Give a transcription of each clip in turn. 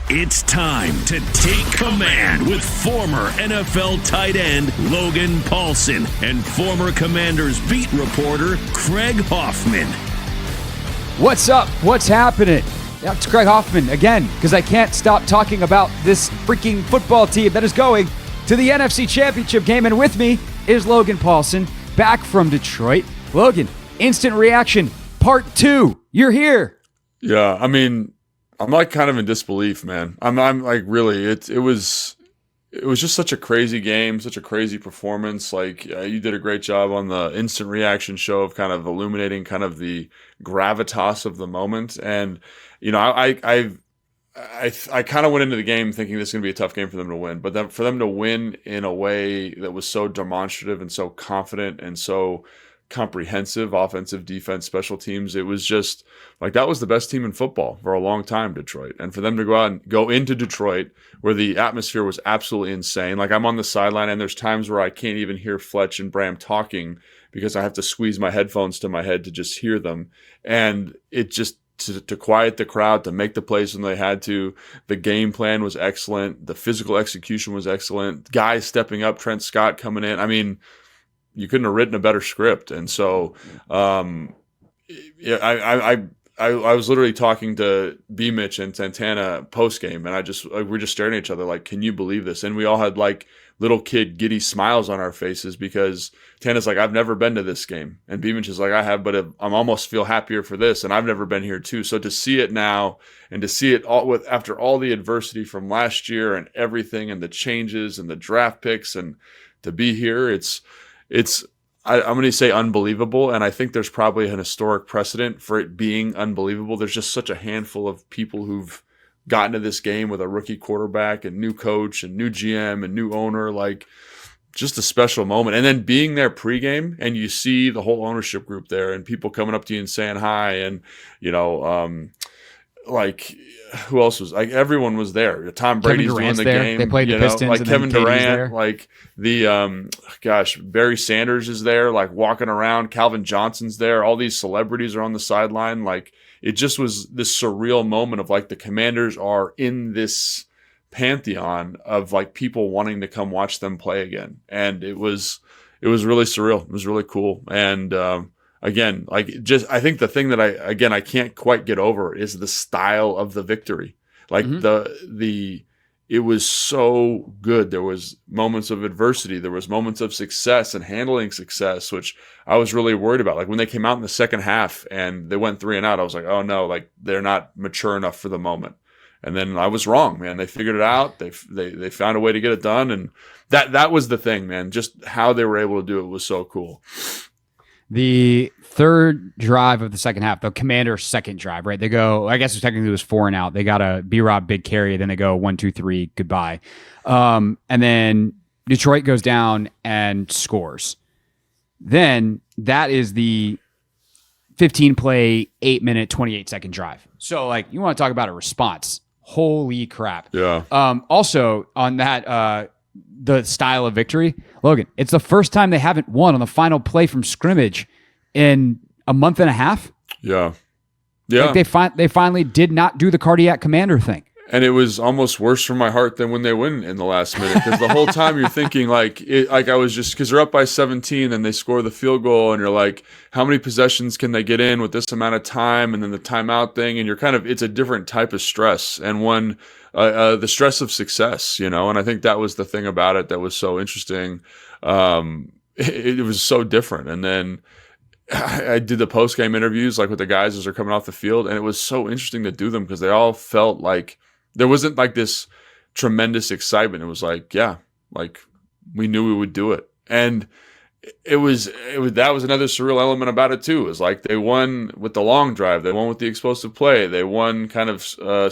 It's time to take command with former NFL tight end Logan Paulsen and former Commanders beat reporter Craig Hoffman. What's up? What's happening? It's Craig Hoffman again, because I can't stop talking about this freaking football team that is going to the NFC Championship game. And with me is Logan Paulsen, back from Detroit. Logan, instant reaction, part 2. You're here. Yeah, I mean, I'm like kind of in disbelief, man. I'm like really. It was just such a crazy game, such a crazy performance. Like you did a great job on the instant reaction show of kind of illuminating kind of the gravitas of the moment. And you know, I kind of went into the game thinking this is going to be a tough game for them to win, but then for them to win in a way that was so demonstrative and so confident and so comprehensive, offensive, defense, special teams. It was just like that was the best team in football for a long time, Detroit. And for them to go out and go into Detroit where the atmosphere was absolutely insane. Like I'm on the sideline and there's times where I can't even hear Fletch and Bram talking because I have to squeeze my headphones to my head to just hear them. And it just to quiet the crowd, to make the plays when they had to. The game plan was excellent. The physical execution was excellent. Guys stepping up, Trent Scott coming in. I mean, you couldn't have written a better script. And so, yeah, I was literally talking to B. Mitch and Santana post game, and we're just staring at each other like, can you believe this? And we all had like little kid giddy smiles on our faces because Tana's like, I've never been to this game, and B. Mitch is like, I have, but I'm almost feel happier for this, and I've never been here too. So to see it now and to see it all with after all the adversity from last year and everything and the changes and the draft picks and to be here, I'm going to say unbelievable, and I think there's probably an historic precedent for it being unbelievable. There's just such a handful of people who've gotten to this game with a rookie quarterback and new coach and new GM and new owner, like just a special moment. And then being there pregame and you see the whole ownership group there and people coming up to you and saying hi and, you know, like who else was like everyone was there. Tom Brady's doing the there. game. They played the Pistons, like and Kevin then Katie's Durant, there. like the Barry Sanders is there, like walking around. Calvin Johnson's there. All these celebrities are on the sideline. Like it just was this surreal moment of like the Commanders are in this pantheon of like people wanting to come watch them play again, and it was really surreal. It was really cool, and again, like just I think the thing that I can't quite get over is the style of the victory. Like it was so good. There was moments of adversity, there was moments of success and handling success, which I was really worried about. Like when they came out in the second half and they went 3 and out, I was like, oh no, like they're not mature enough for the moment. And then I was wrong, man. They figured it out. They found a way to get it done, and that was the thing, man. Just how they were able to do it was so cool. The third drive of the second half, the Commanders' second drive, right? They go, I guess technically it was 4 and out. They got a B-Rob big carry, then they go 1, 2, 3, goodbye. And then Detroit goes down and scores. Then that is the 15-play, 8-minute, 28-second drive. So, like, you want to talk about a response. Holy crap. Yeah. Also, on that the style of victory, Logan, it's the first time they haven't won on the final play from scrimmage in a month and a half. Yeah. Yeah. Like they finally did not do the cardiac commander thing. And it was almost worse for my heart than when they win in the last minute, because the whole time you're thinking like I was just, because they're up by 17 and they score the field goal and you're like, how many possessions can they get in with this amount of time? And then the timeout thing, and you're kind of, it's a different type of stress, and one the stress of success, you know. And I think that was the thing about it that was so interesting. It was so different. And then I did the post game interviews like with the guys as they're coming off the field, and it was so interesting to do them because they all felt like there wasn't like this tremendous excitement. It was like, yeah, like we knew we would do it. And it was that was another surreal element about it too. It was like they won with the long drive. They won with the explosive play. They won kind of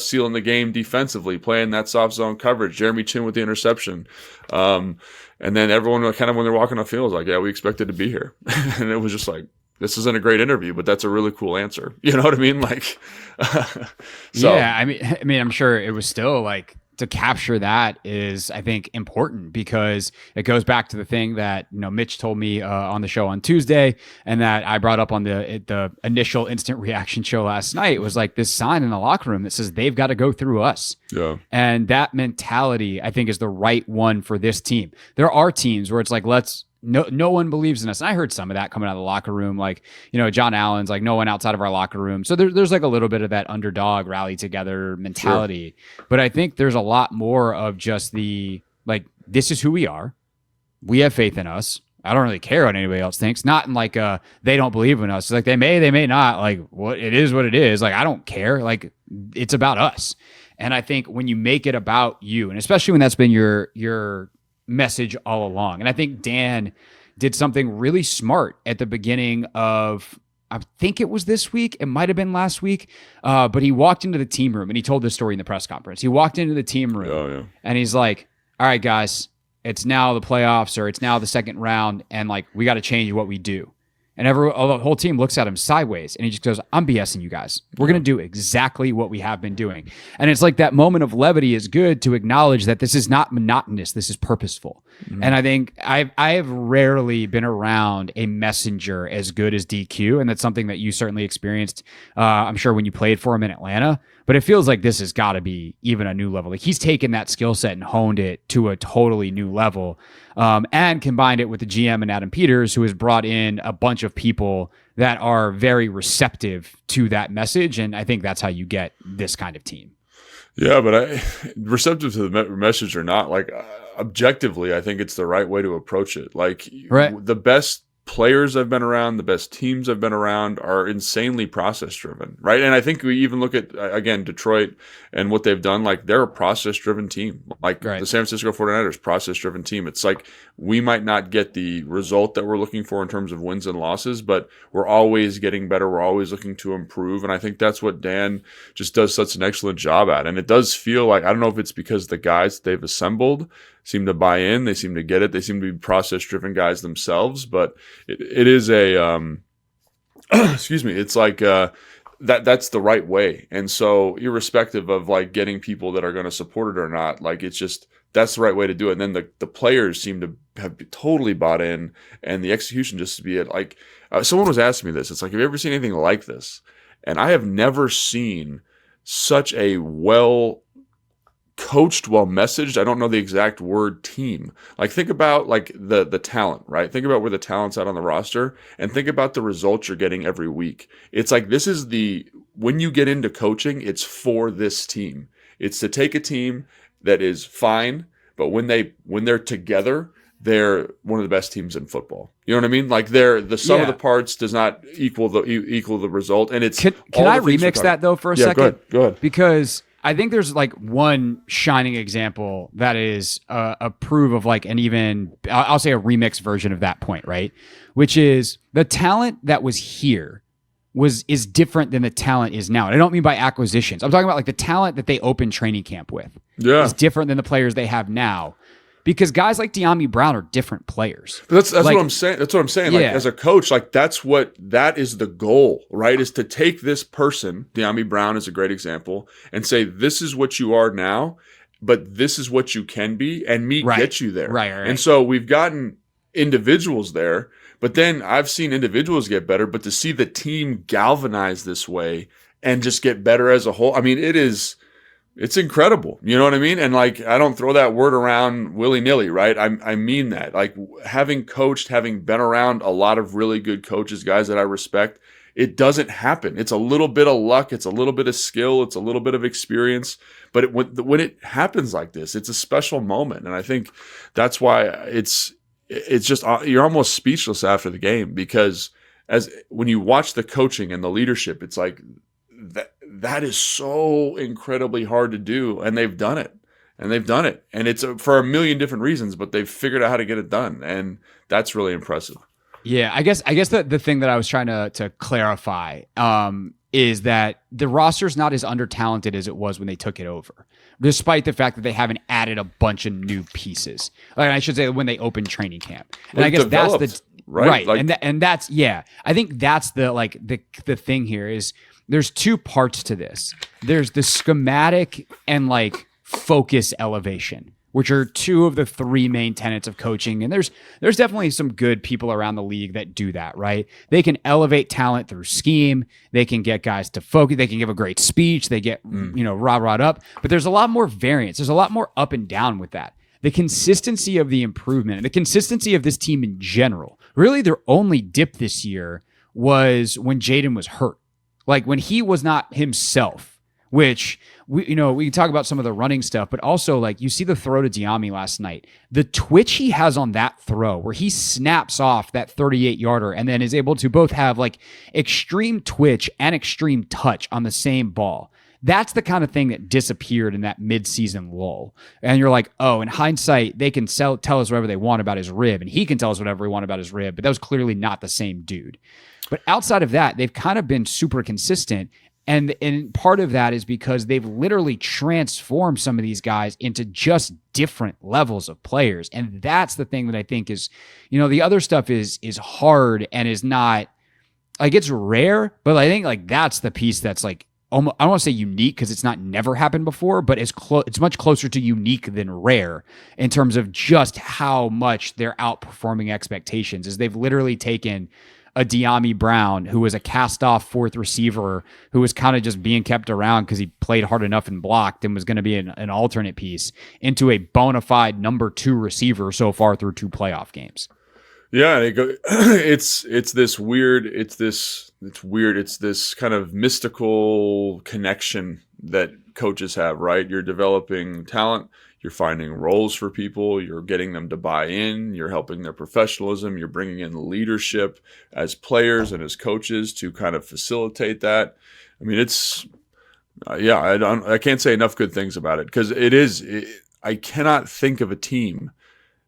sealing the game defensively, playing that soft zone coverage. Jeremy Chin with the interception. And then everyone kind of when they're walking on the field was like, yeah, we expected to be here. And it was just like, this isn't a great interview, but that's a really cool answer. You know what I mean? Like, so. Yeah, I mean, I'm sure it was still like to capture that is, I think, important, because it goes back to the thing that, Mitch told me on the show on Tuesday, and that I brought up on the initial instant reaction show last night, was like this sign in the locker room that says they've got to go through us. Yeah. And that mentality, I think, is the right one for this team. There are teams where it's like, no one believes in us. And I heard some of that coming out of the locker room. Like, John Allen's like, no one outside of our locker room. So there's like a little bit of that underdog rally together mentality. Sure. But I think there's a lot more of just the, like, this is who we are. We have faith in us. I don't really care what anybody else thinks. Not in like they don't believe in us. It's like they may not. Like, what it is. Like, I don't care. Like, it's about us. And I think when you make it about you, and especially when that's been your message all along. And I think Dan did something really smart at the beginning of, I think it was this week, it might have been last week, but he walked into the team room and he told this story in the press conference. He walked into the team room and he's like, all right, guys, it's now the playoffs, or it's now the second round, and like, we got to change what we do. And the whole team looks at him sideways, and he just goes, I'm BSing you guys. We're going to do exactly what we have been doing. And it's like that moment of levity is good to acknowledge that this is not monotonous. This is purposeful. Mm-hmm. And I think I have rarely been around a messenger as good as DQ. And that's something that you certainly experienced, I'm sure, when you played for him in Atlanta. But it feels like this has got to be even a new level. Like, he's taken that skill set and honed it to a totally new level, and combined it with the GM and Adam Peters, who has brought in a bunch of people that are very receptive to that message. And I think that's how you get this kind of team. Yeah, but receptive to the message or not, like, objectively, I think it's the right way to approach it. Like, the best players I've been around, the best teams I've been around are insanely process driven, right? And I think we even look at, again, Detroit and what they've done. Like, they're a process driven team. Like, the San Francisco 49ers, process driven team. It's like, we might not get the result that we're looking for in terms of wins and losses, but we're always getting better. We're always looking to improve. And I think that's what Dan just does such an excellent job at. And it does feel like, I don't know if it's because the guys they've assembled seem to buy in, they seem to get it, they seem to be process-driven guys themselves, but it is a excuse me, it's like that's the right way. And so, irrespective of like getting people that are going to support it or not, like, it's just, that's the right way to do it. And then the players seem to have totally bought in, and the execution just to be it. Like, someone was asking me this, it's like, have you ever seen anything like this? And I have never seen such a coached, well messaged, I don't know the exact word, team. Like, think about like the talent, right? Think about where the talent's at on the roster, and think about the results you're getting every week. It's like, this is when you get into coaching, it's for this team. It's to take a team that is fine, but when they're together, they're one of the best teams in football. You know what I mean? Like, the sum of the parts does not equal the result. And it's can I remix that though for a second? Go ahead. Because I think there's like one shining example that is a proof of like an even, I'll say a remix version of that point, right? Which is the talent that was here is different than the talent is now. And I don't mean by acquisitions. I'm talking about like the talent that they opened training camp with is different than the players they have now. Because guys like De'Ami Brown are different players. That's like, what I'm saying. That's what I'm saying. Like, as a coach, like, that is the goal, right? Is to take this person, De'Ami Brown is a great example, and say, this is what you are now, but this is what you can be, and get you there. Right. And so we've gotten individuals there, but then I've seen individuals get better, but to see the team galvanize this way and just get better as a whole, I mean, it's incredible. You know what I mean? And like, I don't throw that word around willy-nilly, right? I mean that. Like, having coached, having been around a lot of really good coaches, guys that I respect, it doesn't happen. It's a little bit of luck. It's a little bit of skill. It's a little bit of experience. But when it happens like this, it's a special moment. And I think that's why it's just, you're almost speechless after the game, because when you watch the coaching and the leadership, it's like, that is so incredibly hard to do, and they've done it. And it's for a million different reasons, but they've figured out how to get it done, and that's really impressive. Yeah, I guess the thing that I was trying to clarify is that the roster's not as under-talented as it was when they took it over, despite the fact that they haven't added a bunch of new pieces. Like, I should say, when they opened training camp. And I guess that's right. Like, and that's, I think that's the thing here is, there's two parts to this. There's the schematic and like focus, elevation, which are two of the three main tenets of coaching. And there's definitely some good people around the league that do that, right? They can elevate talent through scheme. They can get guys to focus. They can give a great speech. They get, rah-rah up. But there's a lot more variance. There's a lot more up and down with that. The consistency of the improvement and the consistency of this team in general, really their only dip this year was when Jaden was hurt. Like when he was not himself, which we can talk about some of the running stuff, but also like you see the throw to Diami last night, the twitch he has on that throw where he snaps off that 38-yarder and then is able to both have like extreme twitch and extreme touch on the same ball. That's the kind of thing that disappeared in that midseason lull. And you're like, oh, in hindsight, they can tell us whatever they want about his rib, and he can tell us whatever he want about his rib, but that was clearly not the same dude. But outside of that, they've kind of been super consistent. And part of that is because they've literally transformed some of these guys into just different levels of players. And that's the thing that I think is, the other stuff is hard and is not, like, it's rare, but I think like that's the piece that's like, I don't want to say unique because it's not never happened before, but it's much closer to unique than rare in terms of just how much they're outperforming expectations. Is they've literally taken a Diami Brown, who was a cast-off fourth receiver, who was kind of just being kept around because he played hard enough and blocked and was going to be an alternate piece, into a bona fide number 2 receiver so far through 2 playoff games. Yeah, it's this kind of mystical connection that coaches have, right? You're developing talent, you're finding roles for people, you're getting them to buy in, you're helping their professionalism, you're bringing in leadership as players and as coaches to kind of facilitate that. I mean, I can't say enough good things about it because I cannot think of a team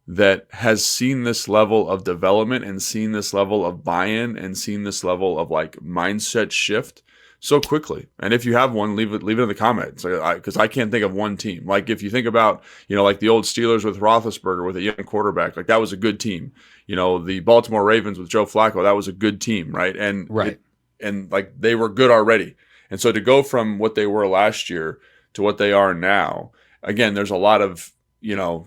that has seen this level of development and seen this level of buy-in and seen this level of like mindset shift so quickly. And if you have one, leave it in the comments, because I can't think of one team. Like if you think about, like the old Steelers with Roethlisberger with a young quarterback, like that was a good team. The Baltimore Ravens with Joe Flacco, that was a good team, right? And right. And like they were good already. And so to go from what they were last year to what they are now, again, there's a lot of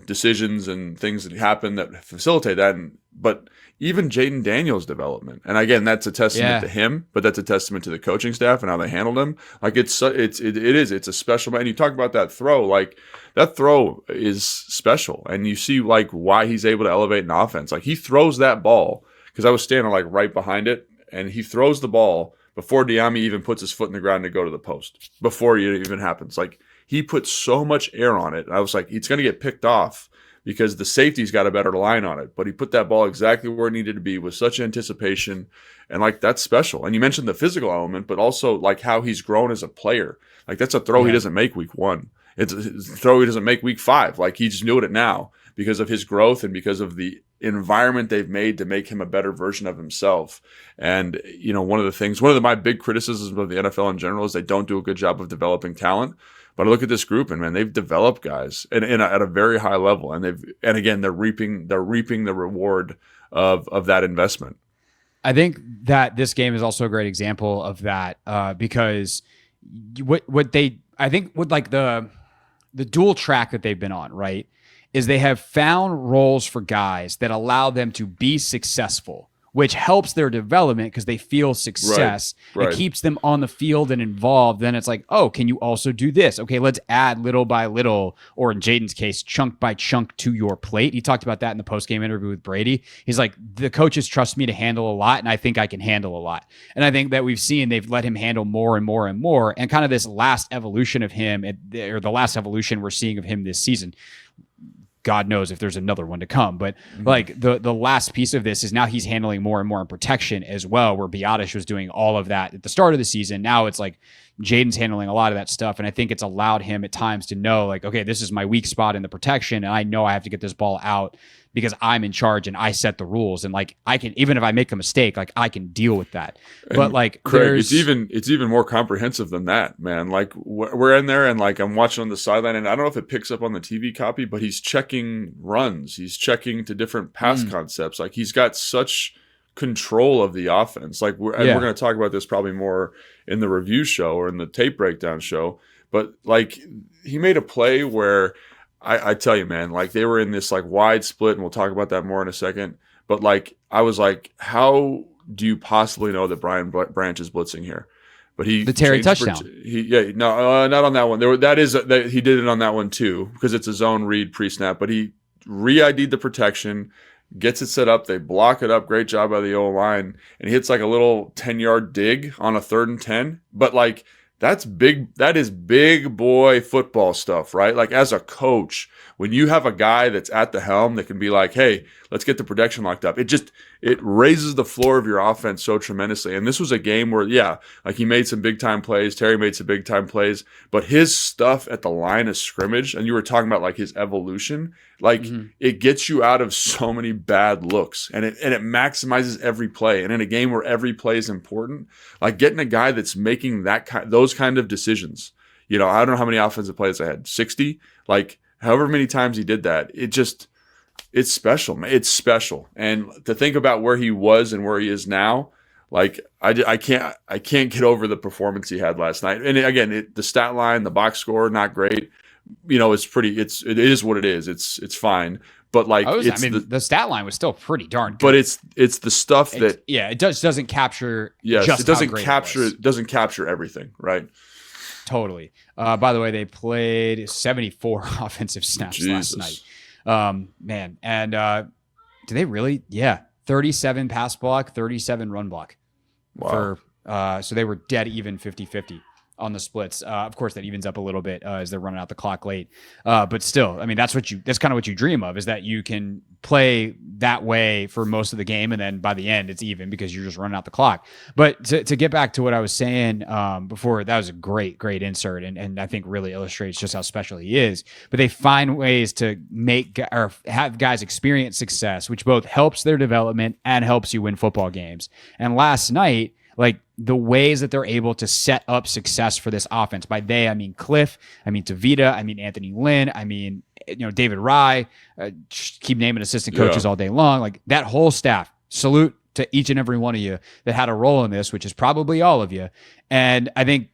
decisions and things that happen that facilitate that. But even Jaden Daniels' development, and again, that's a testament to him, but that's a testament to the coaching staff and how they handled him. Like it's a special man. You talk about that throw, like that throw is special, and you see like why he's able to elevate an offense. Like he throws that ball because I was standing like right behind it, and he throws the ball before Diami even puts his foot in the ground to go to the post, before it even happens. Like he put so much air on it. I was like, it's going to get picked off because the safety's got a better line on it. But he put that ball exactly where it needed to be with such anticipation. And like, that's special. And you mentioned the physical element, but also like how he's grown as a player. Like that's a throw he doesn't make week 1. It's a throw he doesn't make week 5. Like he just knew it now because of his growth and because of the environment they've made to make him a better version of himself. And, one of my big criticisms of the NFL in general is they don't do a good job of developing talent. But I look at this group and man, they've developed guys at a very high level, and they're reaping the reward of that investment. I think that this game is also a great example of that because what the dual track that they've been on, right, is they have found roles for guys that allow them to be successful, which helps their development because they feel success. Right. It keeps them on the field and involved. Then it's like, oh, can you also do this? Okay, let's add little by little, or in Jaden's case, chunk by chunk to your plate. He talked about that in the post-game interview with Brady. He's like, the coaches trust me to handle a lot, and I think I can handle a lot. And I think that we've seen they've let him handle more and more and more. And kind of this last evolution of him, or the last evolution we're seeing of him this season, God knows if there's another one to come. But like the last piece of this is now he's handling more and more in protection as well, where Biotish was doing all of that at the start of the season. Now it's like Jaden's handling a lot of that stuff. And I think it's allowed him at times to know like, okay, this is my weak spot in the protection. And I know I have to get this ball out because I'm in charge and I set the rules. And like, I can, even if I make a mistake, like I can deal with that. But like, Craig, it's even more comprehensive than that, man. Like we're in there and like, I'm watching on the sideline and I don't know if it picks up on the TV copy, but he's checking runs. He's checking to different pass concepts. Like he's got such control of the offense. Like we're going to talk about this probably more in the review show or in the tape breakdown show. but like he made a play where I tell you, man, like they were in this like wide split, and we'll talk about that more in a second. But like I was like, how do you possibly know that Brian Branch is blitzing here? But the Terry touchdown. Not on that one. He did it on that one too, because it's a zone read pre-snap. But he re-ID'd the protection, gets it set up. They block it up. Great job by the O-line, and he hits like a little 10-yard dig on a 3rd and 10. But like that's big. That is big boy football stuff, right? Like as a coach, when you have a guy that's at the helm that can be like, hey, let's get the protection locked up. It raises the floor of your offense so tremendously. And this was a game where, yeah, like he made some big time plays. Terry made some big time plays, but his stuff at the line of scrimmage, and you were talking about like his evolution, like it gets you out of so many bad looks, and it maximizes every play. And in a game where every play is important, like getting a guy that's making those kind of decisions, I don't know how many offensive plays I had, 60, like however many times he did that, it's special, man. It's special. And to think about where he was and where he is now, like I can't get over the performance he had last night. And again, the stat line, the box score, not great. It is what it is. It's fine. But like, the stat line was still pretty darn good. But it's the stuff that it doesn't capture. Yes, just it doesn't how great capture. it was. It doesn't capture everything, right? Totally. By the way, they played 74 offensive snaps last night. Man. And do they really? Yeah. 37 pass block, 37 run block. Wow. So they were dead even 50-50 on the splits. Of course, that evens up a little bit as they're running out the clock late. But still, I mean, that's kind of what you dream of, is that you can play that way for most of the game, and then by the end it's even because you're just running out the clock. But to get back to what I was saying before, that was a great insert, and I think really illustrates just how special he is. But they find ways to make or have guys experience success, which both helps their development and helps you win football games. And last night, like the ways that they're able to set up success for this offense. By they, I mean Cliff, I mean Tavita, I mean Anthony Lynn, I mean David Rye. Keep naming assistant coaches all day long. Like that whole staff. Salute to each and every one of you that had a role in this, which is probably all of you. And I think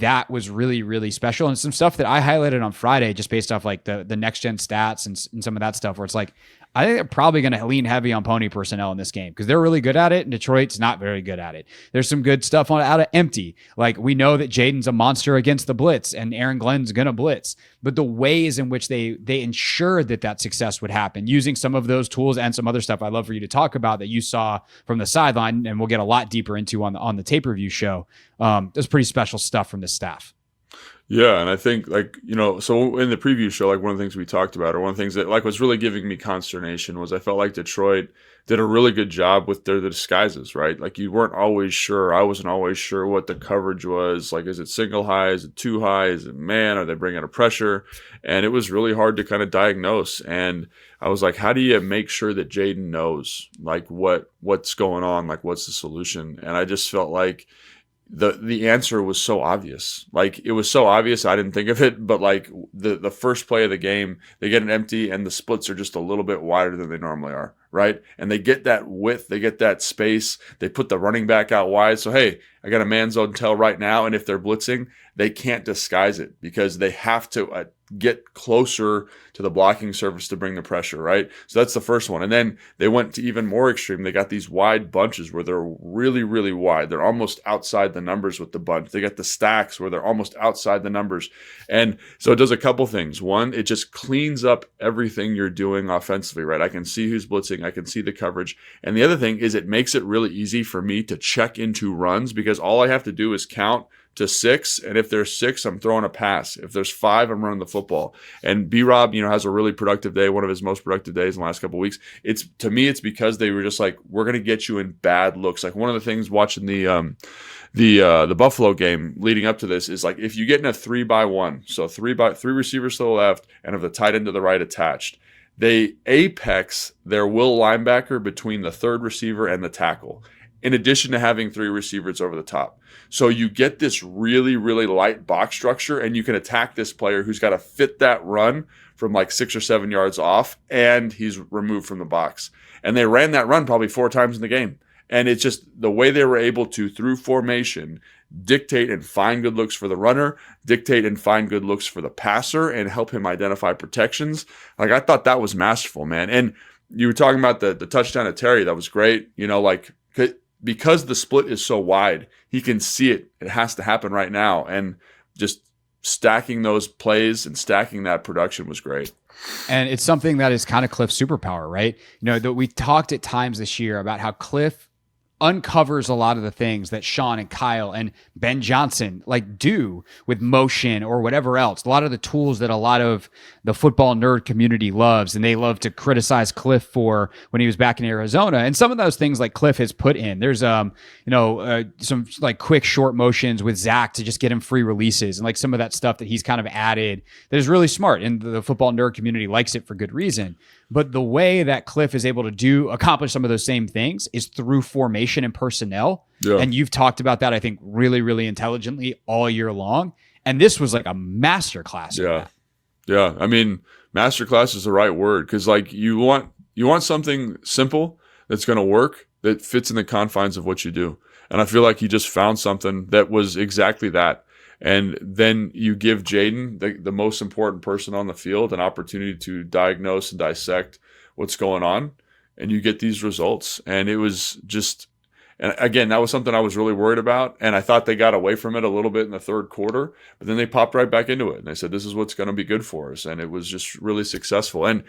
that was really, really special, and some stuff that I highlighted on Friday just based off like the next gen stats and some of that stuff, where it's like, I think they're probably going to lean heavy on pony personnel in this game because they're really good at it, and Detroit's not very good at it. There's some good stuff out of empty. Like we know that Jaden's a monster against the blitz, and Aaron Glenn's going to blitz. But the ways in which they ensured that success would happen, using some of those tools and some other stuff I'd love for you to talk about that you saw from the sideline, and we'll get a lot deeper into on the tape review show. There's pretty special stuff from the staff. Yeah, and I think so in the preview show, like one of the things we talked about, or one of the things that like was really giving me consternation, was I felt like Detroit did a really good job with the disguises, right? Like you weren't always sure. I wasn't always sure what the coverage was. Like, is it single high? Is it too high? Is it man? Are they bringing a pressure? And it was really hard to kind of diagnose. And I was like, how do you make sure that Jaden knows like what's going on? Like, what's the solution? And I just felt like the answer was so obvious. Like it was so obvious I didn't think of it, but like the first play of the game, they get an empty and the splits are just a little bit wider than they normally are, right? And they get that width, they get that space, they put the running back out wide. So hey, I got a man zone tell right now, and if they're blitzing, they can't disguise it because they have to get closer to the blocking surface to bring the pressure, right? So that's the first one. And then they went to even more extreme. They got these wide bunches where they're really, really wide. They're almost outside the numbers with the bunch. They got the stacks where they're almost outside the numbers. And so it does a couple things. One, it just cleans up everything you're doing offensively, right? I can see who's blitzing. I can see the coverage. And the other thing is it makes it really easy for me to check into runs because all I have to do is count to 6, and if there's 6, I'm throwing a pass. If there's 5, I'm running the football. And B-Rob, has a really productive day, one of his most productive days in the last couple of weeks. It's because they were just like, we're going to get you in bad looks. Like one of the things watching the Buffalo game leading up to this is like if you get in a 3-by-1, so three receivers to the left and of the tight end to the right attached, they apex their will linebacker between the third receiver and the tackle, in addition to having 3 receivers over the top. So you get this really, really light box structure, and you can attack this player who's got to fit that run from like 6 or 7 yards off, and he's removed from the box. And they ran that run probably 4 times in the game. And it's just the way they were able to, through formation, dictate and find good looks for the runner, dictate and find good looks for the passer, and help him identify protections. Like, I thought that was masterful, man. And you were talking about the touchdown to Terry. That was great. You know, like, because the split is so wide, he can see it. It has to happen right now. And just stacking those plays and stacking that production was great. And it's something that is kind of Cliff's superpower, right? You know, that we talked at times this year about how Cliff uncovers a lot of the things that Sean and Kyle and Ben Johnson like do with motion or whatever else. A lot of the tools that a lot of the football nerd community loves, and they love to criticize Cliff for when he was back in Arizona. And some of those things like Cliff has put in. There's some like quick short motions with Zach to just get him free releases, and like some of that stuff that he's kind of added that is really smart, and the football nerd community likes it for good reason. But the way that Cliff is able to accomplish some of those same things is through formation and personnel. Yeah. And you've talked about that, I think, really, really intelligently all year long. And this was like a masterclass. Yeah. Yeah. I mean, masterclass is the right word, because like you want something simple that's going to work, that fits in the confines of what you do. And I feel like he just found something that was exactly that. And then you give Jaden, the most important person on the field, an opportunity to diagnose and dissect what's going on, and you get these results. And it was just, and again, that was something I was really worried about. And I thought they got away from it a little bit in the third quarter, but then they popped right back into it. And they said, this is what's going to be good for us. And it was just really successful. And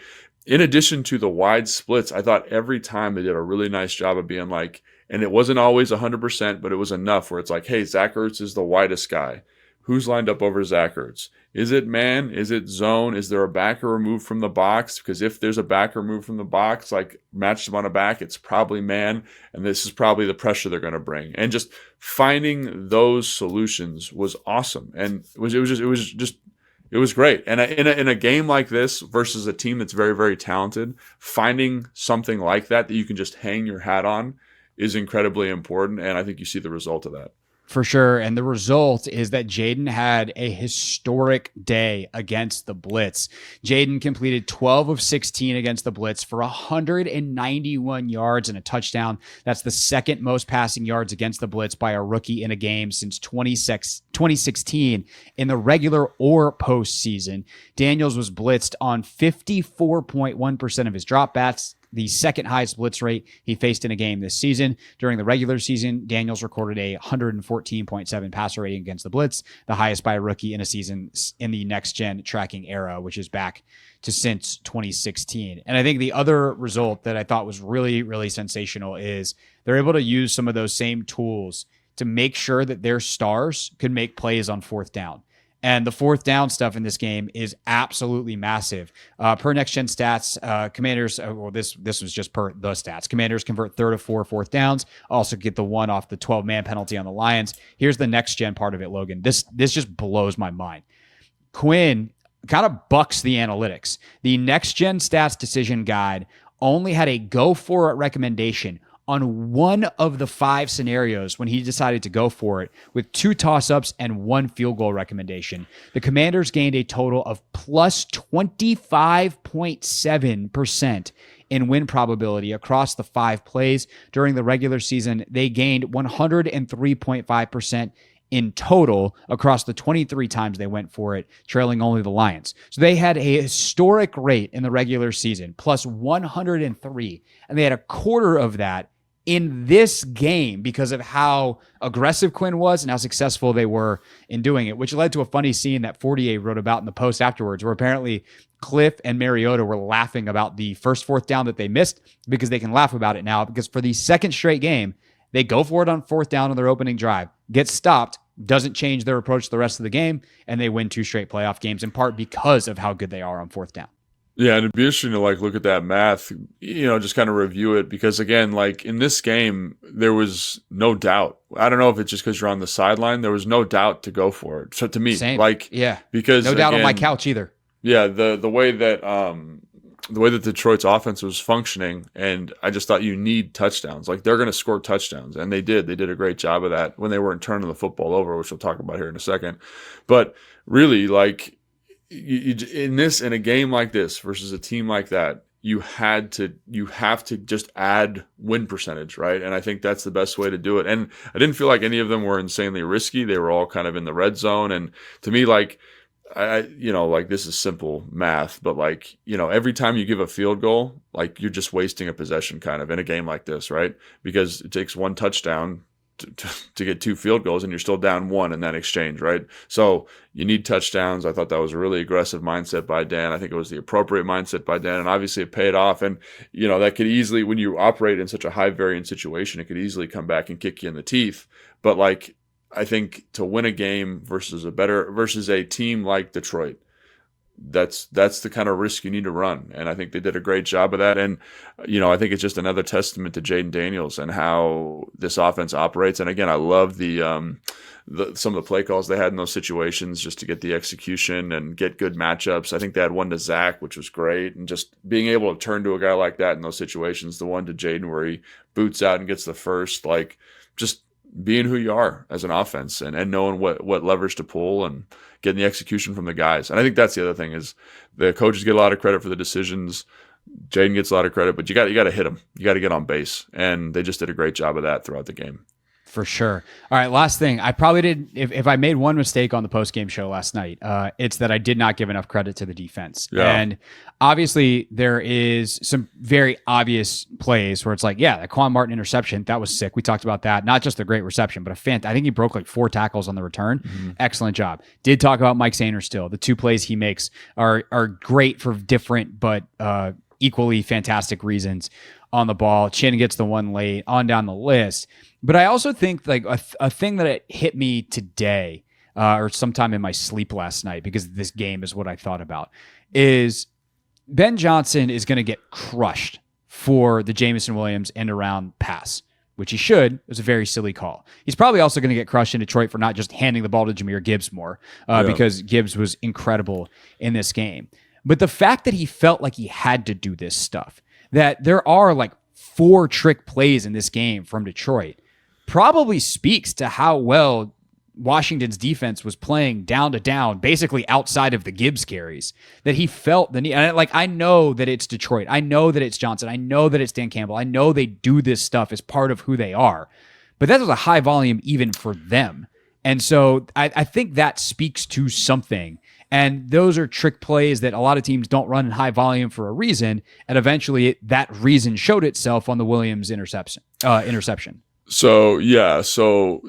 in addition to the wide splits, I thought every time they did a really nice job of being like, and it wasn't always 100%, but it was enough where it's like, hey, Zach Ertz is the widest guy. Who's lined up over Zach Ertz? Is it man? Is it zone? Is there a backer removed from the box? Because if there's a backer removed from the box, like matched them on a back, it's probably man. And this is probably the pressure they're going to bring. And just finding those solutions was awesome. And it was great. And in a game like this versus a team that's very, very talented, finding something like that you can just hang your hat on is incredibly important. And I think you see the result of that. For sure. And the result is that Jaden had a historic day against the blitz. Jaden completed 12 of 16 against the blitz for 191 yards and a touchdown. That's the second most passing yards against the blitz by a rookie in a game since 2016 in the regular or postseason. Daniels was blitzed on 54.1% of his dropbacks, the second highest blitz rate he faced in a game this season. During the regular season, Daniels recorded a 114.7 passer rating against the blitz, the highest by a rookie in a season in the next-gen tracking era, which is back to since 2016. And I think the other result that I thought was really, really sensational is they're able to use some of those same tools to make sure that their stars could make plays on fourth down. And the fourth down stuff in this game is absolutely massive. Per Next Gen Stats, Commanders, this was just per the stats. Commanders convert 3rd of 4 fourth downs, also get the one off the 12-man penalty on the Lions. Here's the Next Gen part of it, Logan. This just blows my mind. Quinn kind of bucks the analytics. The Next Gen Stats decision guide only had a go for it recommendation on one of the 5 scenarios when he decided to go for it, with 2 toss-ups and 1 field goal recommendation. The Commanders gained a total of plus 25.7% in win probability across the 5 plays. During the regular season, they gained 103.5% in total across the 23 times they went for it, trailing only the Lions. So they had a historic rate in the regular season, plus 103, and they had a quarter of that in this game because of how aggressive Quinn was and how successful they were in doing it, which led to a funny scene that Fortier wrote about in the post afterwards, where apparently Cliff and Mariota were laughing about the first fourth down that they missed because they can laugh about it now, because for the second straight game, they go for it on fourth down on their opening drive, get stopped, doesn't change their approach the rest of the game, and they win 2 straight playoff games, in part because of how good they are on fourth down. Yeah, and it'd be interesting to like look at that math, just kind of review it, because again, like in this game, there was no doubt. I don't know if it's just because you're on the sideline, there was no doubt to go for it. So to me, same. Because no doubt on my couch either. Yeah, the way that Detroit's offense was functioning, and I just thought you need touchdowns. Like they're going to score touchdowns, and they did. They did a great job of that when they weren't turning the football over, which we'll talk about here in a second. But really, like in a game like this versus a team like that, you have to just add win percentage, right? And I think that's the best way to do it. And I didn't feel like any of them were insanely risky. They were all kind of in the red zone. And to me, like, like this is simple math, but like, every time you give a field goal, like you're just wasting a possession kind of in a game like this, right? Because it takes one touchdown to get 2 field goals and you're still down 1 in that exchange, right? So you need touchdowns. I thought that was a really aggressive mindset by Dan. I think it was the appropriate mindset by Dan, and obviously it paid off. And, that could easily, when you operate in such a high variance situation, it could easily come back and kick you in the teeth. But like, I think to win a game versus a team like Detroit, that's the kind of risk you need to run. And I think they did a great job of that. And, I think it's just another testament to Jaden Daniels and how this offense operates. And again, I love some of the play calls they had in those situations just to get the execution and get good matchups. I think they had one to Zach, which was great. And just being able to turn to a guy like that in those situations, the one to Jaden where he boots out and gets the first, like just being who you are as an offense and knowing what levers to pull and getting the execution from the guys. And I think that's the other thing is the coaches get a lot of credit for the decisions. Jaden gets a lot of credit, but you got to hit them. You got to get on base. And they just did a great job of that throughout the game. For sure. All right, last thing. I probably did, if I made one mistake on the post-game show last night, it's that I did not give enough credit to the defense. Yeah. And obviously there is some very obvious plays where it's like, yeah, that Quan Martin interception, that was sick. We talked about that. Not just a great reception, but I think he broke like 4 tackles on the return. Mm-hmm. Excellent job. Did talk about Mike Sainer still. The 2 plays he makes are great for different but equally fantastic reasons on the ball. Chin gets the one late, on down the list. But I also think like a thing that it hit me today or sometime in my sleep last night, because this game is what I thought about, is Ben Johnson is going to get crushed for the Jameson Williams end around pass, which he should. It was a very silly call. He's probably also going to get crushed in Detroit for not just handing the ball to Jahmyr Gibbs more because Gibbs was incredible in this game. But the fact that he felt like he had to do this stuff, that there are like 4 trick plays in this game from Detroit, probably speaks to how well Washington's defense was playing down to down, basically outside of the Gibbs carries, that he felt the need. And I know that it's Detroit. I know that it's Johnson. I know that it's Dan Campbell. I know they do this stuff as part of who they are. But that was a high volume even for them. And so I think that speaks to something. And those are trick plays that a lot of teams don't run in high volume for a reason. And eventually that reason showed itself on the Williams interception. So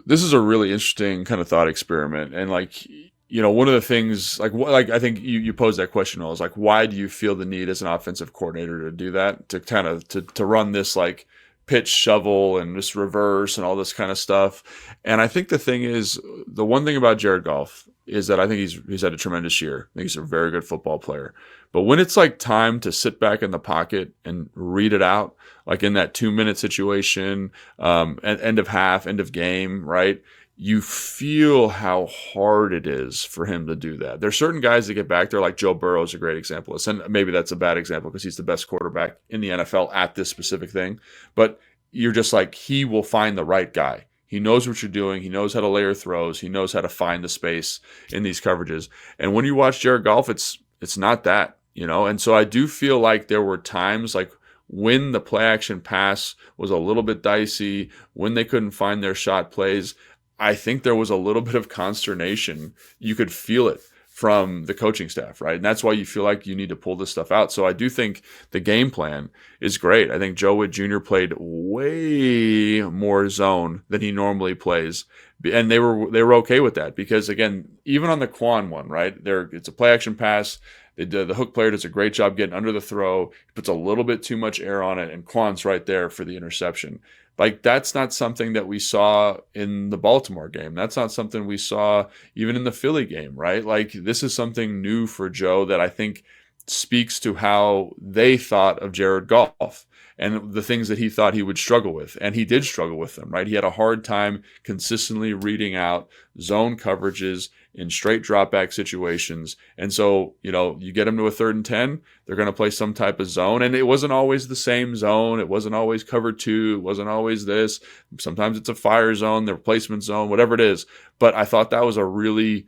this is a really interesting kind of thought experiment. And like, one of the things like I think you posed that question was like, why do you feel the need as an offensive coordinator to do that, to kind of to run this like pitch shovel and this reverse and all this kind of stuff? And I think the thing is, the one thing about Jared Goff is that I think he's had a tremendous year. I think he's a very good football player. But when it's like time to sit back in the pocket and read it out, like in that 2-minute situation, at end of half, end of game, right? You feel how hard it is for him to do that. There's certain guys that get back there, like Joe Burrow is a great example. And maybe that's a bad example because he's the best quarterback in the NFL at this specific thing. But you're just like, he will find the right guy. He knows what you're doing. He knows how to layer throws. He knows how to find the space in these coverages. And when you watch Jared Goff, it's not that, And so I do feel like there were times like when the play action pass was a little bit dicey, when they couldn't find their shot plays, I think there was a little bit of consternation. You could feel it from the coaching staff, right? And that's why you feel like you need to pull this stuff out. So I do think the game plan is great. I think Joe Witt Jr. played way more zone than he normally plays. And they were okay with that because, again, even on the Quan one, right? It's a play action pass. The hook player does a great job getting under the throw. He puts a little bit too much air on it, and Quan's right there for the interception. Like, that's not something that we saw in the Baltimore game. That's not something we saw even in the Philly game, right? Like, this is something new for Joe that I think speaks to how they thought of Jared Goff and the things that he thought he would struggle with. And he did struggle with them, right? He had a hard time consistently reading out zone coverages in straight drop back situations. And so, you get them to a 3rd and 10, they're going to play some type of zone. And it wasn't always the same zone. It wasn't always cover 2. It wasn't always this. Sometimes it's a fire zone, the replacement zone, whatever it is. But I thought that was a really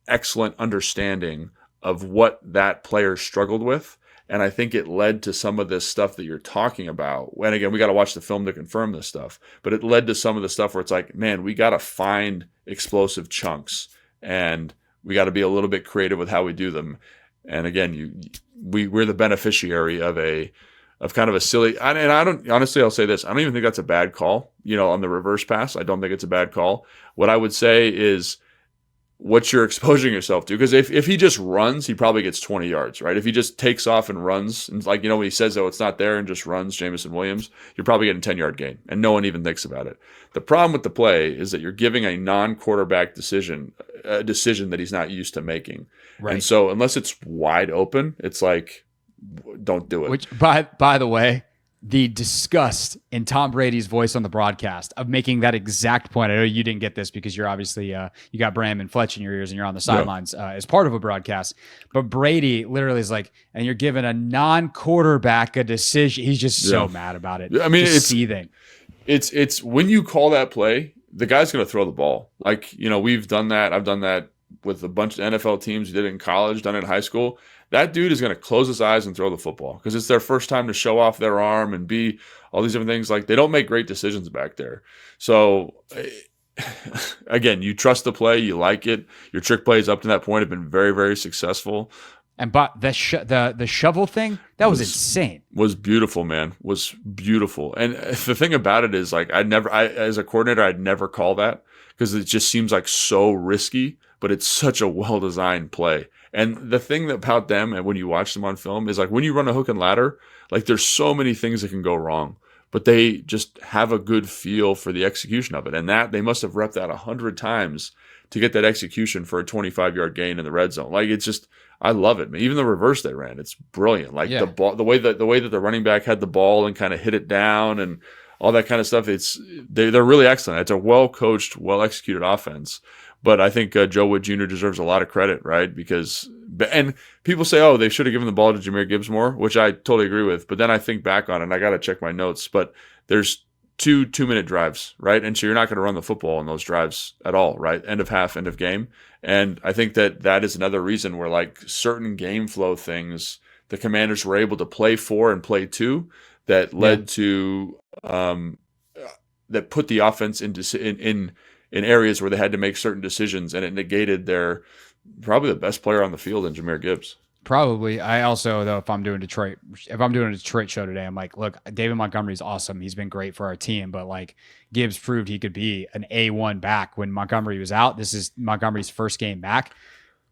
excellent understanding of what that player struggled with. And I think it led to some of this stuff that you're talking about. And again, we got to watch the film to confirm this stuff. But it led to some of the stuff where it's like, man, we got to find explosive chunks, and we got to be a little bit creative with how we do them. And again, we're the beneficiary of kind of a silly, and I don't, honestly, I'll say this, I don't even think that's a bad call, on the reverse pass. I don't think it's a bad call. What I would say is what you're exposing yourself to. Because if he just runs, he probably gets 20 yards, right? If he just takes off and runs, and like, when he says, oh, it's not there, and just runs, Jameson Williams, you're probably getting a 10-yard gain, and no one even thinks about it. The problem with the play is that you're giving a non-quarterback decision, a decision that he's not used to making. Right. And so unless it's wide open, it's like, don't do it. Which, by the way, the disgust in Tom Brady's voice on the broadcast of making that exact point. I know you didn't get this because you're obviously you got Bram and Fletch in your ears and you're on the sidelines as part of a broadcast. But Brady literally is like, and you're giving a non-quarterback a decision. He's just so mad about it. I mean, just seething. It's when you call that play, the guy's going to throw the ball. Like, we've done that. I've done that with a bunch of NFL teams. We did it in college, done it in high school. That dude is going to close his eyes and throw the football because it's their first time to show off their arm and be all these different things. Like, they don't make great decisions back there. So, again, you trust the play. You like it. Your trick plays up to that point have been very, very successful. And but the shovel thing, that was insane. Was beautiful, man. Was beautiful. And the thing about it is, like, as a coordinator, I'd never call that because it just seems like so risky, but it's such a well-designed play. And the thing about them, and when you watch them on film, is like when you run a hook and ladder, like there's so many things that can go wrong, but they just have a good feel for the execution of it. And that they must have repped that 100 times to get that execution for a 25-yard gain in the red zone. Like, it's just, I love it, man. Even the reverse they ran, it's brilliant. Like the ball, the way that the running back had the ball and kind of hit it down and all that kind of stuff. They're really excellent. It's a well-coached, well-executed offense. But I think Joe Wood Jr. deserves a lot of credit, right? And people say, oh, they should have given the ball to Jahmyr Gibbs more, which I totally agree with. But then I think back on it, and I got to check my notes, but there's 2-minute drives, right? And so you're not going to run the football in those drives at all, right? End of half, end of game. And I think that is another reason where, like, certain game flow things the Commanders were able to play for and play to that led to that put the offense in areas where they had to make certain decisions, and it negated their probably the best player on the field in Jahmyr Gibbs. Probably. I also, though, if I'm doing a Detroit show today, I'm like, look, David Montgomery's awesome. He's been great for our team, but like Gibbs proved he could be an A1 back when Montgomery was out. This is Montgomery's first game back.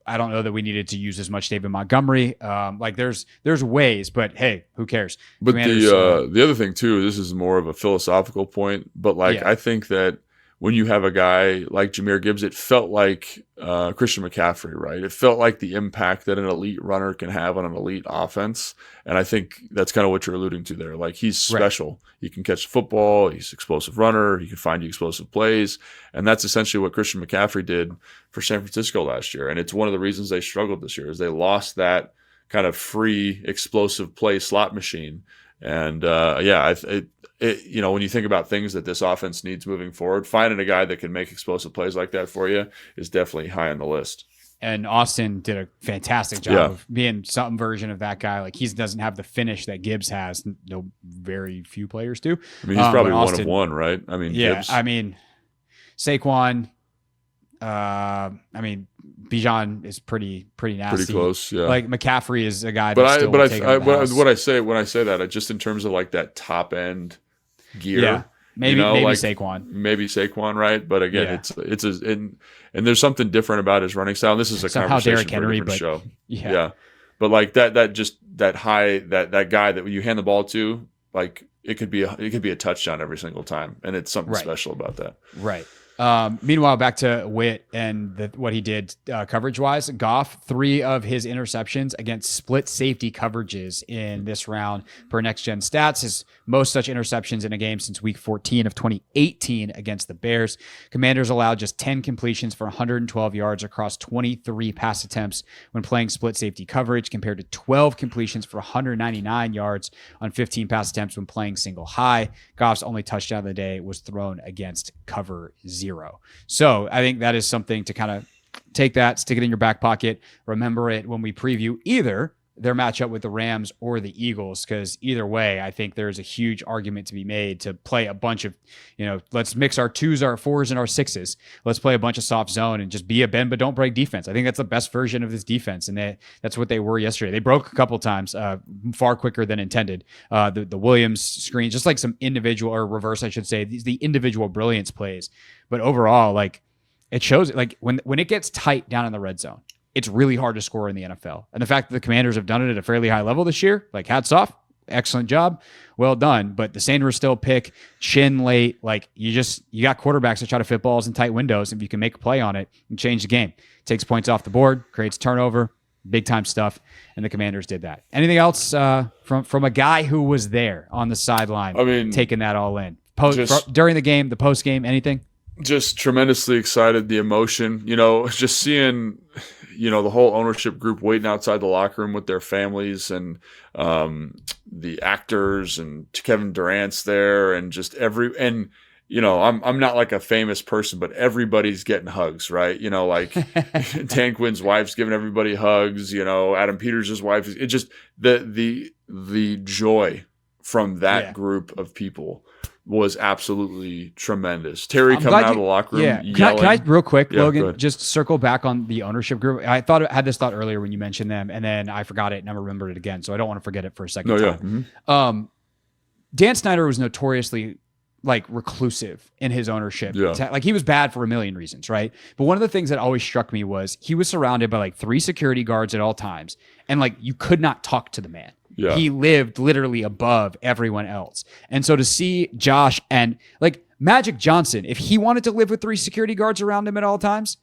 I don't know that we needed to use as much David Montgomery. Like there's ways, but hey, who cares? But the other thing too, this is more of a philosophical point, but like I think that when you have a guy like Jahmyr Gibbs, it felt like Christian McCaffrey, right? It felt like the impact that an elite runner can have on an elite offense. And I think that's kind of what you're alluding to there. Like, he's special. Right. He can catch the football. He's an explosive runner. He can find you explosive plays. And that's essentially what Christian McCaffrey did for San Francisco last year. And it's one of the reasons they struggled this year is they lost that kind of free explosive play slot machine. And when you think about things that this offense needs moving forward, finding a guy that can make explosive plays like that for you is definitely high on the list. And Austin did a fantastic job of being some version of that guy. Like, he doesn't have the finish that Gibbs has. No, very few players do. I mean, he's probably one of one, right? I mean, Gibbs. I mean, Saquon. Bijan is pretty nasty. Pretty close, yeah. Like, McCaffrey is a guy. What I say when I say that, just in terms of like that top end gear. Yeah. Maybe like, Saquon. Maybe Saquon, right? But again, and there's something different about his running style. And this is a conversation Derrick Henry, for a different show. Yeah. But like that high that guy that when you hand the ball to, like it could be a touchdown every single time, and it's something special about that. Right. Meanwhile, back to Witt and what he did coverage-wise. Goff, 3 of his interceptions against split safety coverages in this round per Next Gen Stats. His most such interceptions in a game since Week 14 of 2018 against the Bears. Commanders allowed just 10 completions for 112 yards across 23 pass attempts when playing split safety coverage, compared to 12 completions for 199 yards on 15 pass attempts when playing single high. Goff's only touchdown of the day was thrown against cover 0. So I think that is something to kind of take that, stick it in your back pocket, remember it when we preview either their matchup with the Rams or the Eagles, because either way, I think there's a huge argument to be made to play a bunch of, let's mix our 2s, our 4s, and our 6s. Let's play a bunch of soft zone and just be a bend but don't break defense. I think that's the best version of this defense, and that's what they were yesterday. They broke a couple times, far quicker than intended. The Williams screen, just like some individual, or reverse, I should say, the individual brilliance plays. But overall, like, it shows, like, when it gets tight down in the red zone, it's really hard to score in the NFL. And the fact that the Commanders have done it at a fairly high level this year, like, hats off, excellent job, well done. But the Sanders still pick, chin late, like, you got quarterbacks that try to fit balls in tight windows. If you can make a play on it and change the game, takes points off the board, creates turnover, big time stuff. And the Commanders did that. Anything else from a guy who was there on the sideline, taking that all in? During the game, the post game, anything? Just tremendously excited, the emotion, just seeing, the whole ownership group waiting outside the locker room with their families, and the actors, and Kevin Durant's there, and just I'm not like a famous person, but everybody's getting hugs, right? Like Dan Quinn's wife's giving everybody hugs, Adam Peters' wife. It just, the joy from that group of people was absolutely tremendous. Terry coming out of the locker room yelling. Can I real quick, Logan, just circle back on the ownership group? I had this thought earlier when you mentioned them, and then I forgot it and never remembered it again, so I don't want to forget it for a second time. Mm-hmm. Dan Snyder was notoriously, like, reclusive in his ownership. Yeah. Like, he was bad for a million reasons, right? But one of the things that always struck me was he was surrounded by, like, 3 security guards at all times, and, like, you could not talk to the man. Yeah. He lived literally above everyone else. And so to see Josh and, like, Magic Johnson, if he wanted to live with 3 security guards around him at all times,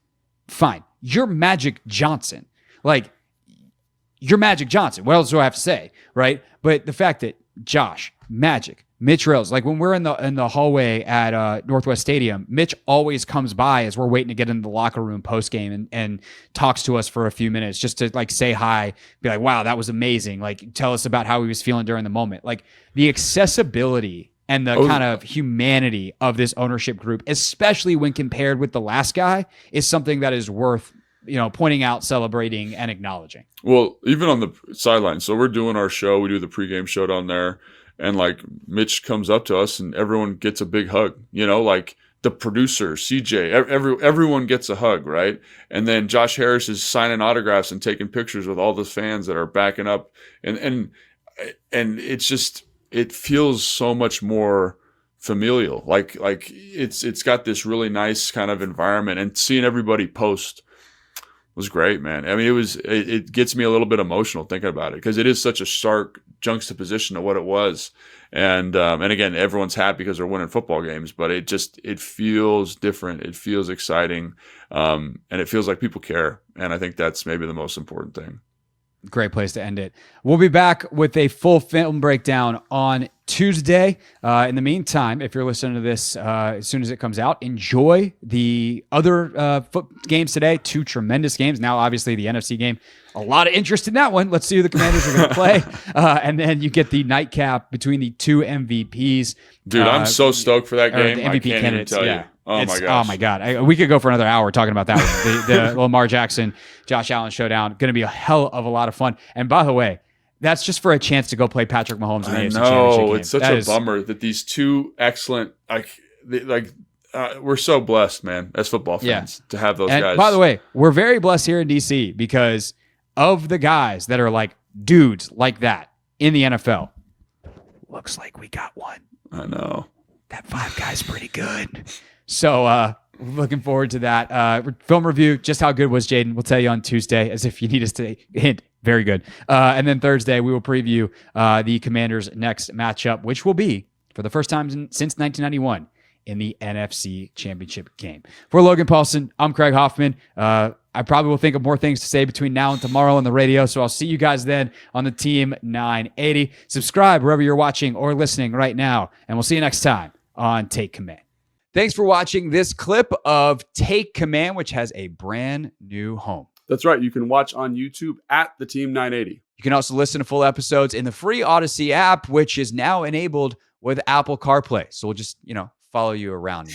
fine. You're Magic Johnson. Like, you're Magic Johnson. What else do I have to say, right? But the fact that Josh, Magic, Mitch Rose, like, when we're in the hallway at Northwest Stadium, Mitch always comes by as we're waiting to get into the locker room post game and talks to us for a few minutes just to, like, say hi, be like, wow, that was amazing. Like, tell us about how he was feeling during the moment. Like, the accessibility and the kind of humanity of this ownership group, especially when compared with the last guy, is something that is worth, pointing out, celebrating, and acknowledging. Well, even on the sideline. So we're doing our show. We do the pregame show down there. And, like, Mitch comes up to us and everyone gets a big hug, like the producer, CJ, everyone gets a hug, right? And then Josh Harris is signing autographs and taking pictures with all the fans that are backing up. And it's just, it feels so much more familial. Like it's got this really nice kind of environment, and seeing everybody post was great, man. I mean, it gets me a little bit emotional thinking about it, because it is such a stark juxtaposition of what it was. And again, everyone's happy because they're winning football games, but it feels different. It feels exciting. And it feels like people care. And I think that's maybe the most important thing. Great place to end it. We'll be back with a full film breakdown on Tuesday. In the meantime, if you're listening to this as soon as it comes out, enjoy the other games today. 2 tremendous games. Now, obviously, the NFC game. A lot of interest in that one. Let's see who the Commanders are going to play. And then you get the nightcap between the 2 MVPs. Dude, I'm so stoked for that game. The MVP I can't candidates, even tell you. Oh my God. We could go for another hour talking about that one. The Lamar Jackson, Josh Allen showdown. Going to be a hell of a lot of fun. And by the way, that's just for a chance to go play Patrick Mahomes in the AFC Championship game. It's such a bummer that these 2 excellent, we're so blessed, man, as football fans, to have those guys. By the way, we're very blessed here in DC because of the guys that are like dudes like that in the NFL. Looks like we got one. I know. That 5 guy's pretty good. So looking forward to that. Film review, just how good was Jaden? We'll tell you on Tuesday, as if you need us to hint. Very good. And then Thursday, we will preview the Commanders' next matchup, which will be, for the first time since 1991, in the NFC Championship game. For Logan Paulsen, I'm Craig Hoffman. I probably will think of more things to say between now and tomorrow on the radio, so I'll see you guys then on the Team 980. Subscribe wherever you're watching or listening right now, and we'll see you next time on Take Command. Thanks for watching this clip of Take Command, which has a brand new home. That's right. You can watch on YouTube at the Team 980. You can also listen to full episodes in the free Odyssey app, which is now enabled with Apple CarPlay. So we'll just, follow you around.